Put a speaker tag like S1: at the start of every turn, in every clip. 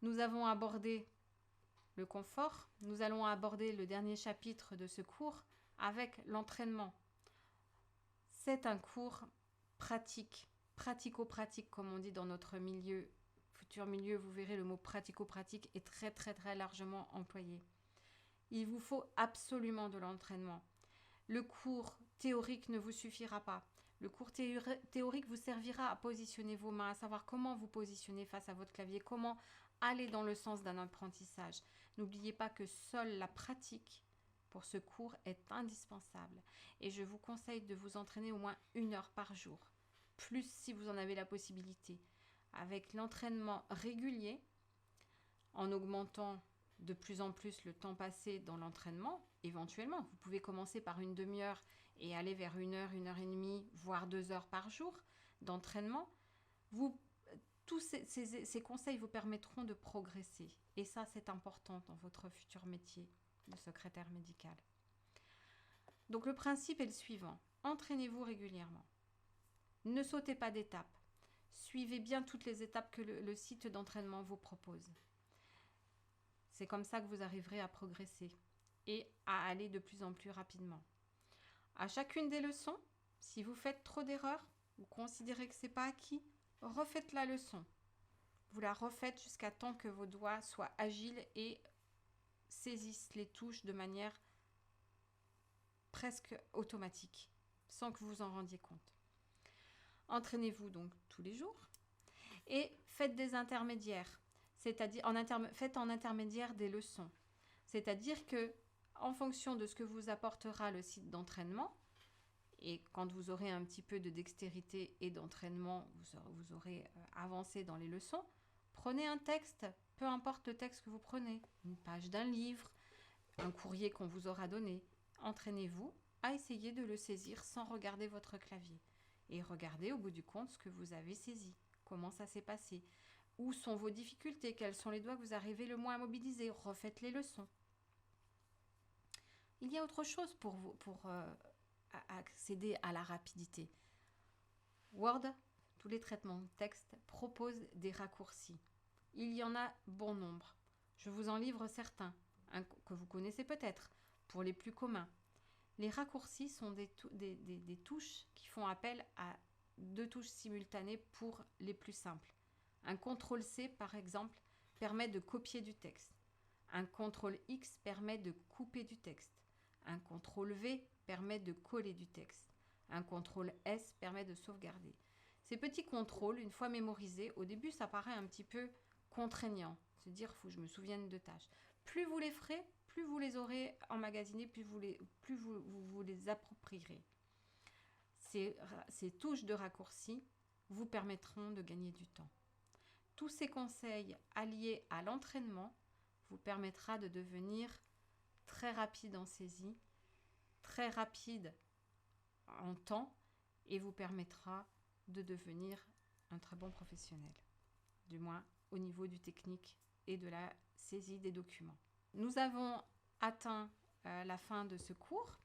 S1: Nous avons abordé le confort. Nous allons aborder le dernier chapitre de ce cours avec l'entraînement. C'est un cours pratique, pratico-pratique comme on dit dans notre milieu, futur milieu, vous verrez le mot pratico-pratique est très largement employé. Il vous faut absolument de l'entraînement. Le cours théorique ne vous suffira pas. Le cours théorique vous servira à positionner vos mains, à savoir comment vous positionner face à votre clavier, comment aller dans le sens d'un apprentissage. N'oubliez pas que seule la pratique pour ce cours est indispensable. Et je vous conseille de vous entraîner au moins 1 heure par jour, plus si vous en avez la possibilité. Avec l'entraînement régulier, en augmentant de plus en plus le temps passé dans l'entraînement, éventuellement, vous pouvez commencer par une demi-heure et aller vers 1 heure, 1 heure et demie, voire 2 heures par jour d'entraînement. Tous ces conseils vous permettront de progresser. Et ça, c'est important dans votre futur métier de secrétaire médical. Donc le principe est le suivant. Entraînez-vous régulièrement. Ne sautez pas d'étapes. Suivez bien toutes les étapes que le site d'entraînement vous propose. C'est comme ça que vous arriverez à progresser et à aller de plus en plus rapidement. À chacune des leçons, si vous faites trop d'erreurs, vous considérez que ce n'est pas acquis, refaites la leçon. Vous la refaites jusqu'à temps que vos doigts soient agiles et saisissent les touches de manière presque automatique, sans que vous vous en rendiez compte. Entraînez-vous donc tous les jours et faites des intermédiaires, c'est-à-dire faites en intermédiaire des leçons. C'est-à-dire que, en fonction de ce que vous apportera le site d'entraînement, et quand vous aurez un petit peu de dextérité et d'entraînement, vous aurez avancé dans les leçons, prenez un texte, peu importe le texte que vous prenez, une page d'un livre, un courrier qu'on vous aura donné. Entraînez-vous à essayer de le saisir sans regarder votre clavier. Et regardez au bout du compte ce que vous avez saisi, comment ça s'est passé, où sont vos difficultés, quels sont les doigts que vous arrivez le moins à mobiliser, refaites les leçons. Il y a autre chose pour vous, pour accéder à la rapidité. Word, tous les traitements de texte proposent des raccourcis. Il y en a bon nombre. Je vous en livre certains, que vous connaissez peut-être, pour les plus communs. Les raccourcis sont des touches qui font appel à 2 touches simultanées pour les plus simples. Un CTRL-C, par exemple, permet de copier du texte. Un CTRL-X permet de couper du texte. Un CTRL-V permet de coller du texte. Un CTRL-S permet de sauvegarder. Ces petits contrôles, une fois mémorisés, au début, ça paraît un petit peu contraignant. Se dire, il faut que je me souvienne de tâches. Plus vous les ferez, plus vous les aurez emmagasinés, plus vous les approprierez. Ces touches de raccourci vous permettront de gagner du temps. Tous ces conseils alliés à l'entraînement vous permettra de devenir très rapide en saisie, très rapide en temps et vous permettra de devenir un très bon professionnel, du moins au niveau du technique et de la saisie des documents. Nous avons atteint la fin de ce cours.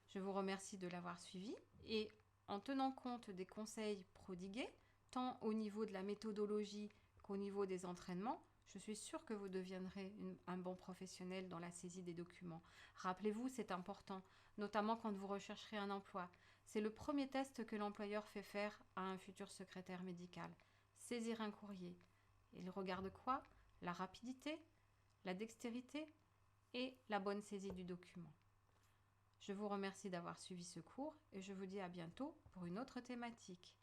S1: Je vous remercie de l'avoir suivi et en tenant compte des conseils prodigués, tant au niveau de la méthodologie qu'au niveau des entraînements, je suis sûre que vous deviendrez un bon professionnel dans la saisie des documents. Rappelez-vous, c'est important, notamment quand vous rechercherez un emploi. C'est le premier test que l'employeur fait faire à un futur secrétaire médical. Saisir un courrier. Il regarde quoi? La rapidité, la dextérité et la bonne saisie du document. Je vous remercie d'avoir suivi ce cours et je vous dis à bientôt pour une autre thématique.